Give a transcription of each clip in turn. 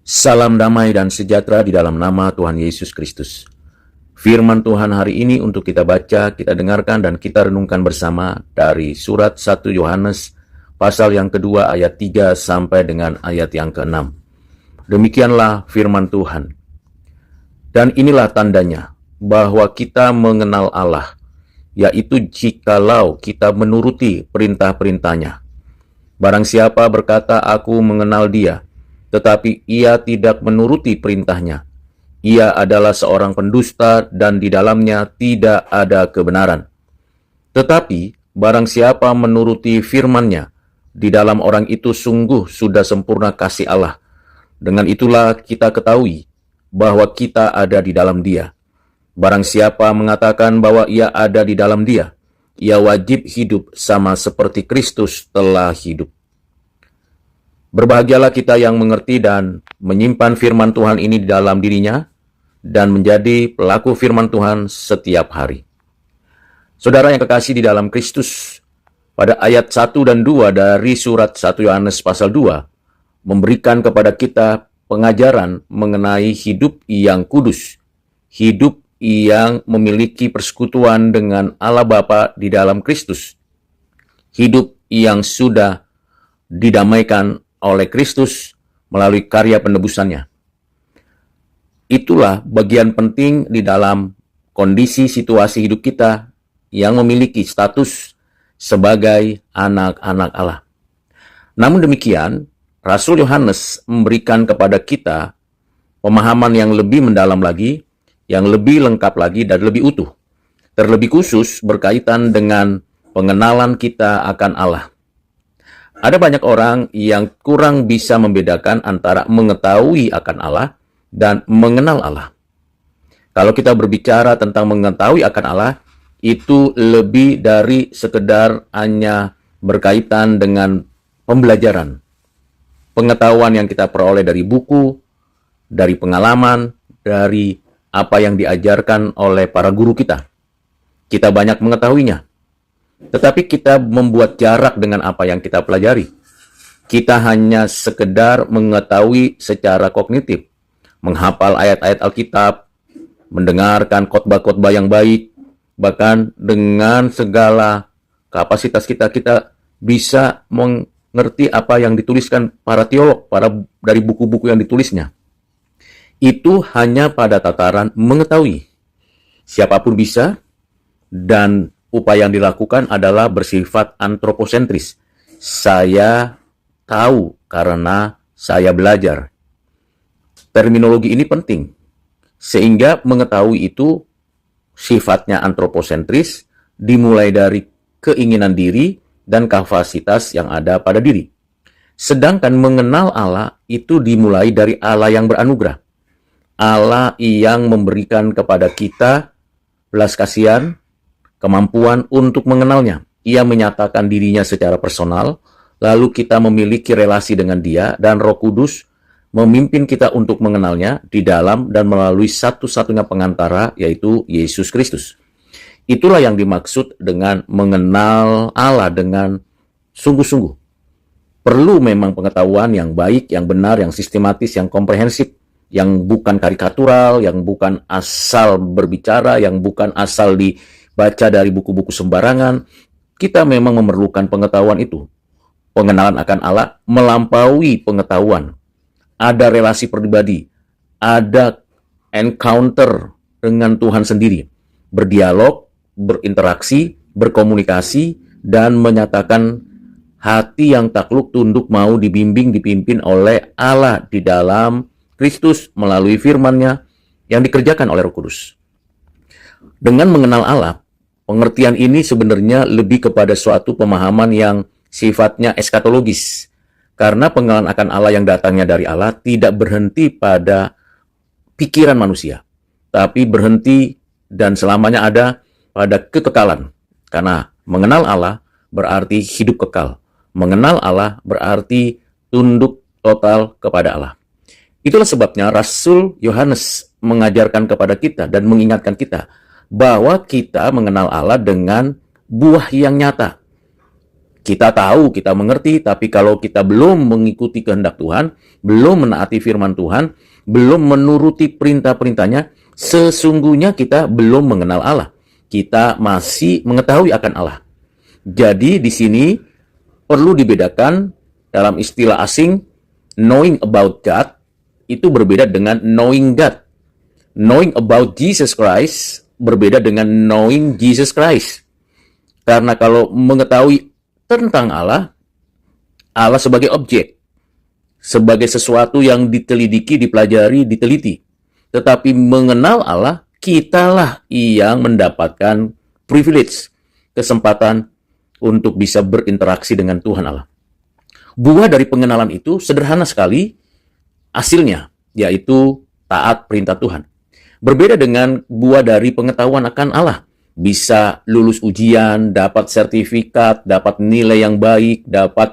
Salam damai dan sejahtera di dalam nama Tuhan Yesus Kristus. Firman Tuhan hari ini untuk kita baca, kita dengarkan, dan kita renungkan bersama dari surat 1 Yohanes pasal yang kedua ayat 3 sampai dengan ayat yang ke-6. Demikianlah firman Tuhan. Dan inilah tandanya bahwa kita mengenal Allah, yaitu jikalau kita menuruti perintah-perintahnya. Barang siapa berkata, "Aku mengenal Dia," tetapi ia tidak menuruti perintahnya, ia adalah seorang pendusta dan di dalamnya tidak ada kebenaran. Tetapi barang siapa menuruti firman-Nya, di dalam orang itu sungguh sudah sempurna kasih Allah. Dengan itulah kita ketahui bahwa kita ada di dalam Dia. Barang siapa mengatakan bahwa ia ada di dalam Dia, ia wajib hidup sama seperti Kristus telah hidup. Berbahagialah kita yang mengerti dan menyimpan firman Tuhan ini di dalam dirinya dan menjadi pelaku firman Tuhan setiap hari. Saudara yang kekasih di dalam Kristus, pada ayat 1 dan 2 dari surat 1 Yohanes pasal 2 memberikan kepada kita pengajaran mengenai hidup yang kudus, hidup yang memiliki persekutuan dengan Allah Bapa di dalam Kristus, hidup yang sudah didamaikan oleh Kristus melalui karya penebusannya. Itulah bagian penting di dalam kondisi situasi hidup kita yang memiliki status sebagai anak-anak Allah. Namun demikian, Rasul Yohanes memberikan kepada kita pemahaman yang lebih mendalam lagi, yang lebih lengkap lagi dan lebih utuh. Terlebih khusus berkaitan dengan pengenalan kita akan Allah. Ada banyak orang yang kurang bisa membedakan antara mengetahui akan Allah dan mengenal Allah. Kalau kita berbicara tentang mengetahui akan Allah, itu lebih dari sekedar hanya berkaitan dengan pembelajaran. Pengetahuan yang kita peroleh dari buku, dari pengalaman, dari apa yang diajarkan oleh para guru kita. Kita banyak mengetahuinya. Tetapi kita membuat jarak dengan apa yang kita pelajari. Kita hanya sekedar mengetahui secara kognitif, menghafal ayat-ayat Alkitab, mendengarkan khotbah-khotbah yang baik, bahkan dengan segala kapasitas kita bisa mengerti apa yang dituliskan para teolog, dari buku-buku yang ditulisnya. Itu hanya pada tataran mengetahui. Siapapun bisa, dan upaya yang dilakukan adalah bersifat antroposentris. Saya tahu karena saya belajar. Terminologi ini penting, sehingga mengetahui itu sifatnya antroposentris, dimulai dari keinginan diri dan kapasitas yang ada pada diri. Sedangkan mengenal Allah itu dimulai dari Allah yang beranugerah. Allah yang memberikan kepada kita belas kasihan, kemampuan untuk mengenalnya. Ia menyatakan dirinya secara personal, lalu kita memiliki relasi dengan Dia, dan Roh Kudus memimpin kita untuk mengenalnya di dalam dan melalui satu-satunya pengantara, yaitu Yesus Kristus. Itulah yang dimaksud dengan mengenal Allah dengan sungguh-sungguh. Perlu memang pengetahuan yang baik, yang benar, yang sistematis, yang komprehensif, yang bukan karikatural, yang bukan asal berbicara, yang bukan asal dibaca dari buku-buku sembarangan. Kita memang memerlukan pengetahuan itu. Pengenalan akan Allah melampaui pengetahuan. Ada relasi pribadi, ada encounter dengan Tuhan sendiri. Berdialog, berinteraksi, berkomunikasi, dan menyatakan hati yang takluk tunduk mau dibimbing, dipimpin oleh Allah di dalam Kristus melalui firman-Nya yang dikerjakan oleh Roh Kudus. Dengan mengenal Allah, pengertian ini sebenarnya lebih kepada suatu pemahaman yang sifatnya eskatologis. Karena pengenalan akan Allah yang datangnya dari Allah tidak berhenti pada pikiran manusia, tapi berhenti dan selamanya ada pada kekekalan. Karena mengenal Allah berarti hidup kekal. Mengenal Allah berarti tunduk total kepada Allah. Itulah sebabnya Rasul Yohanes mengajarkan kepada kita dan mengingatkan kita bahwa kita mengenal Allah dengan buah yang nyata. Kita tahu, kita mengerti, tapi kalau kita belum mengikuti kehendak Tuhan, belum menaati firman Tuhan, belum menuruti perintah-perintahnya, sesungguhnya kita belum mengenal Allah. Kita masih mengetahui akan Allah. Jadi di sini perlu dibedakan dalam istilah asing, knowing about God itu berbeda dengan knowing God. Knowing about Jesus Christ berbeda dengan knowing Jesus Christ. Karena kalau mengetahui tentang Allah, Allah sebagai objek, sebagai sesuatu yang ditelidiki, dipelajari, diteliti. Tetapi mengenal Allah, kitalah yang mendapatkan privilege, kesempatan untuk bisa berinteraksi dengan Tuhan Allah. Buah dari pengenalan itu sederhana sekali hasilnya, yaitu taat perintah Tuhan. Berbeda dengan buah dari pengetahuan akan Allah. Bisa lulus ujian, dapat sertifikat, dapat nilai yang baik, dapat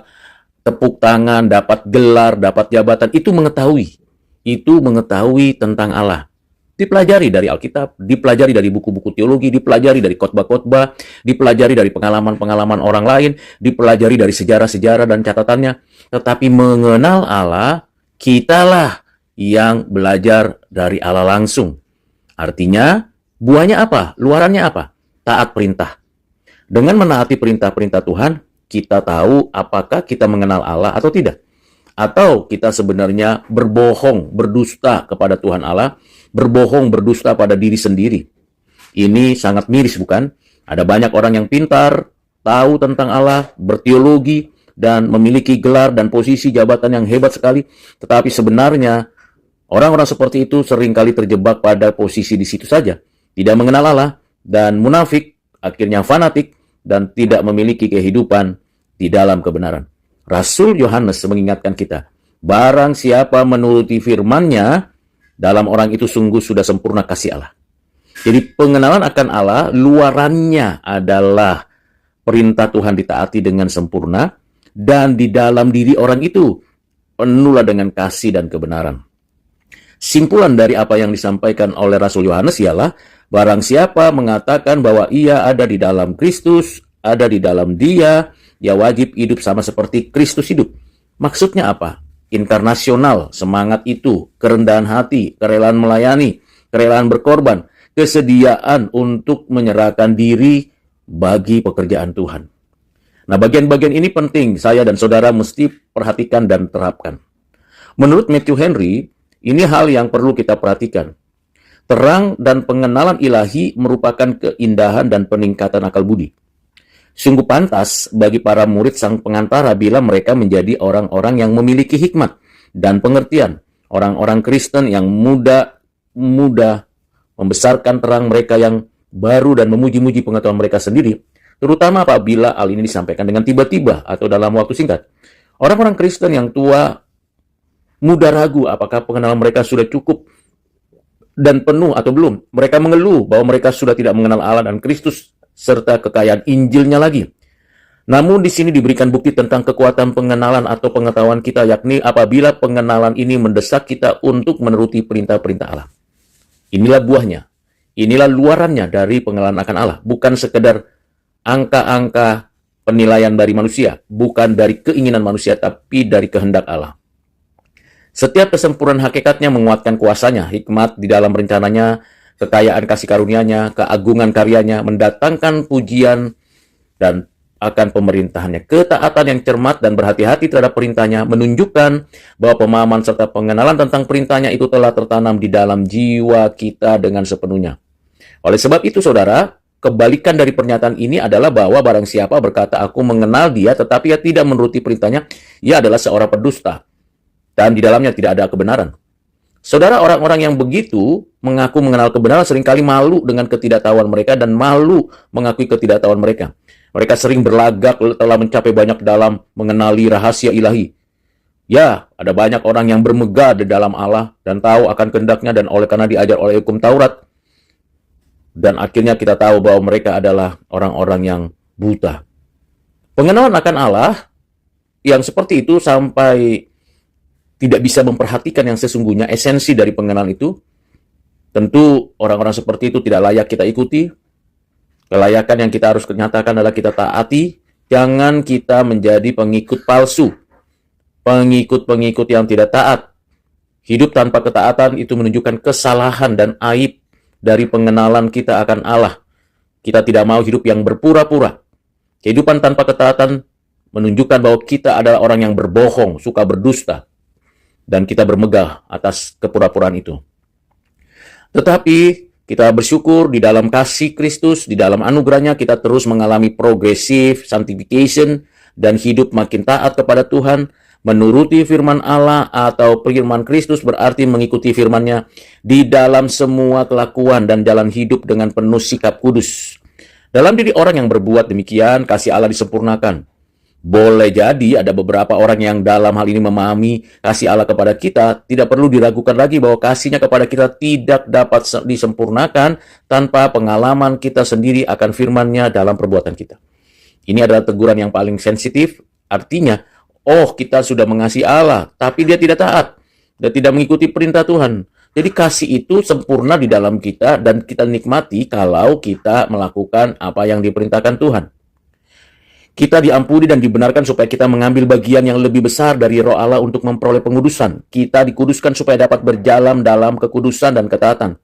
tepuk tangan, dapat gelar, dapat jabatan. Itu mengetahui. Itu mengetahui tentang Allah. Dipelajari dari Alkitab, dipelajari dari buku-buku teologi, dipelajari dari khotbah-khotbah, dipelajari dari pengalaman-pengalaman orang lain, dipelajari dari sejarah-sejarah dan catatannya. Tetapi mengenal Allah, kitalah yang belajar dari Allah langsung. Artinya, buahnya apa? Luarannya apa? Taat perintah. Dengan menaati perintah-perintah Tuhan, kita tahu apakah kita mengenal Allah atau tidak. Atau kita sebenarnya berbohong, berdusta kepada Tuhan Allah, berbohong, berdusta pada diri sendiri. Ini sangat miris, bukan? Ada banyak orang yang pintar, tahu tentang Allah, berteologi, dan memiliki gelar dan posisi jabatan yang hebat sekali. Tetapi sebenarnya, orang-orang seperti itu seringkali terjebak pada posisi di situ saja. Tidak mengenal Allah, dan munafik, akhirnya fanatik, dan tidak memiliki kehidupan di dalam kebenaran. Rasul Yohanes mengingatkan kita, barang siapa menuruti firman-Nya, dalam orang itu sungguh sudah sempurna kasih Allah. Jadi pengenalan akan Allah, luarannya adalah perintah Tuhan ditaati dengan sempurna, dan di dalam diri orang itu penuhlah dengan kasih dan kebenaran. Simpulan dari apa yang disampaikan oleh Rasul Yohanes ialah, barang siapa mengatakan bahwa ia ada di dalam Kristus, ada di dalam Dia, dia wajib hidup sama seperti Kristus hidup. Maksudnya apa? Inkarnasional, semangat itu, kerendahan hati, kerelaan melayani, kerelaan berkorban, kesediaan untuk menyerahkan diri bagi pekerjaan Tuhan. Nah, bagian-bagian ini penting, saya dan saudara mesti perhatikan dan terapkan. Menurut Matthew Henry, ini hal yang perlu kita perhatikan. Terang dan pengenalan ilahi merupakan keindahan dan peningkatan akal budi. Sungguh pantas bagi para murid sang pengantara bila mereka menjadi orang-orang yang memiliki hikmat dan pengertian. Orang-orang Kristen yang muda membesarkan terang mereka yang baru dan memuji-muji pengetahuan mereka sendiri. Terutama apabila hal ini disampaikan dengan tiba-tiba atau dalam waktu singkat. Orang-orang Kristen yang tua mudah ragu apakah pengenalan mereka sudah cukup dan penuh atau belum. Mereka mengeluh bahwa mereka sudah tidak mengenal Allah dan Kristus serta kekayaan Injilnya lagi. Namun di sini diberikan bukti tentang kekuatan pengenalan atau pengetahuan kita, yakni apabila pengenalan ini mendesak kita untuk menuruti perintah-perintah Allah. Inilah buahnya. Inilah luarannya dari pengenalan akan Allah. Bukan sekedar angka-angka penilaian dari manusia. Bukan dari keinginan manusia, tapi dari kehendak Allah. Setiap kesempurnaan hakikatnya menguatkan kuasanya, hikmat di dalam rencananya, kekayaan kasih karunia-Nya, keagungan karyanya, mendatangkan pujian dan akan pemerintahannya. Ketaatan yang cermat dan berhati-hati terhadap perintahnya menunjukkan bahwa pemahaman serta pengenalan tentang perintahnya itu telah tertanam di dalam jiwa kita dengan sepenuhnya. Oleh sebab itu, saudara, kebalikan dari pernyataan ini adalah bahwa barang siapa berkata, aku mengenal Dia, tetapi ia tidak menuruti perintahnya, ia adalah seorang pendusta. Dan di dalamnya tidak ada kebenaran. Saudara, orang-orang yang begitu mengaku mengenal kebenaran seringkali malu dengan ketidaktahuan mereka dan malu mengakui ketidaktahuan mereka. Mereka sering berlagak telah mencapai banyak dalam mengenali rahasia ilahi. Ya, ada banyak orang yang bermegah di dalam Allah dan tahu akan kehendaknya dan oleh karena diajar oleh hukum Taurat. Dan akhirnya kita tahu bahwa mereka adalah orang-orang yang buta. Pengenalan akan Allah yang seperti itu sampai tidak bisa memperhatikan yang sesungguhnya, esensi dari pengenalan itu, tentu orang-orang seperti itu tidak layak kita ikuti. Kelayakan yang kita harus nyatakan adalah kita taati Jangan kita menjadi pengikut palsu, pengikut-pengikut yang tidak taat. Hidup tanpa ketaatan itu menunjukkan kesalahan dan aib dari pengenalan kita akan Allah. Kita tidak mau hidup yang berpura-pura. Kehidupan tanpa ketaatan menunjukkan bahwa kita adalah orang yang berbohong, suka berdusta, dan kita bermegah atas kepura-puraan itu. Tetapi kita bersyukur di dalam kasih Kristus, di dalam anugerahnya kita terus mengalami progressive sanctification dan hidup makin taat kepada Tuhan. Menuruti firman Allah atau firman Kristus berarti mengikuti firman-Nya di dalam semua kelakuan dan jalan hidup dengan penuh sikap kudus. Dalam diri orang yang berbuat demikian, kasih Allah disempurnakan. Boleh jadi ada beberapa orang yang dalam hal ini memahami kasih Allah kepada kita, tidak perlu diragukan lagi bahwa kasih-Nya kepada kita tidak dapat disempurnakan tanpa pengalaman kita sendiri akan firman-Nya dalam perbuatan kita. Ini adalah teguran yang paling sensitif, artinya, kita sudah mengasihi Allah, tapi dia tidak taat dan tidak mengikuti perintah Tuhan. Jadi kasih itu sempurna di dalam kita dan kita nikmati kalau kita melakukan apa yang diperintahkan Tuhan. Kita diampuni dan dibenarkan supaya kita mengambil bagian yang lebih besar dari Roh Allah untuk memperoleh pengudusan. Kita dikuduskan supaya dapat berjalan dalam kekudusan dan ketaatan.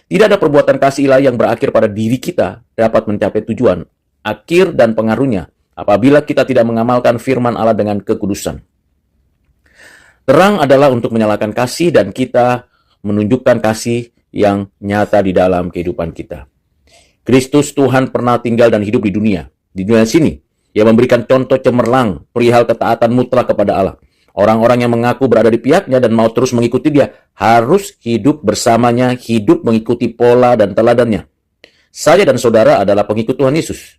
Tidak ada perbuatan kasih ilahi yang berakhir pada diri kita dapat mencapai tujuan, akhir dan pengaruhnya apabila kita tidak mengamalkan firman Allah dengan kekudusan. Terang adalah untuk menyalakan kasih dan kita menunjukkan kasih yang nyata di dalam kehidupan kita. Kristus Tuhan pernah tinggal dan hidup di dunia sini. Ia memberikan contoh cemerlang perihal ketaatan mutlak kepada Allah. Orang-orang yang mengaku berada di pihaknya dan mau terus mengikuti dia harus hidup bersamanya, hidup mengikuti pola dan teladannya. Saya dan saudara adalah pengikut Tuhan Yesus.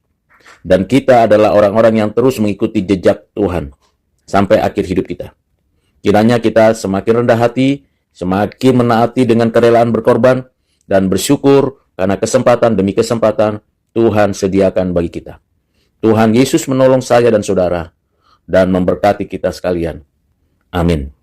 Dan kita adalah orang-orang yang terus mengikuti jejak Tuhan sampai akhir hidup kita. Kiranya kita semakin rendah hati, semakin menaati dengan kerelaan berkorban, dan bersyukur karena kesempatan demi kesempatan Tuhan sediakan bagi kita. Tuhan Yesus menolong saya dan saudara, dan memberkati kita sekalian. Amin.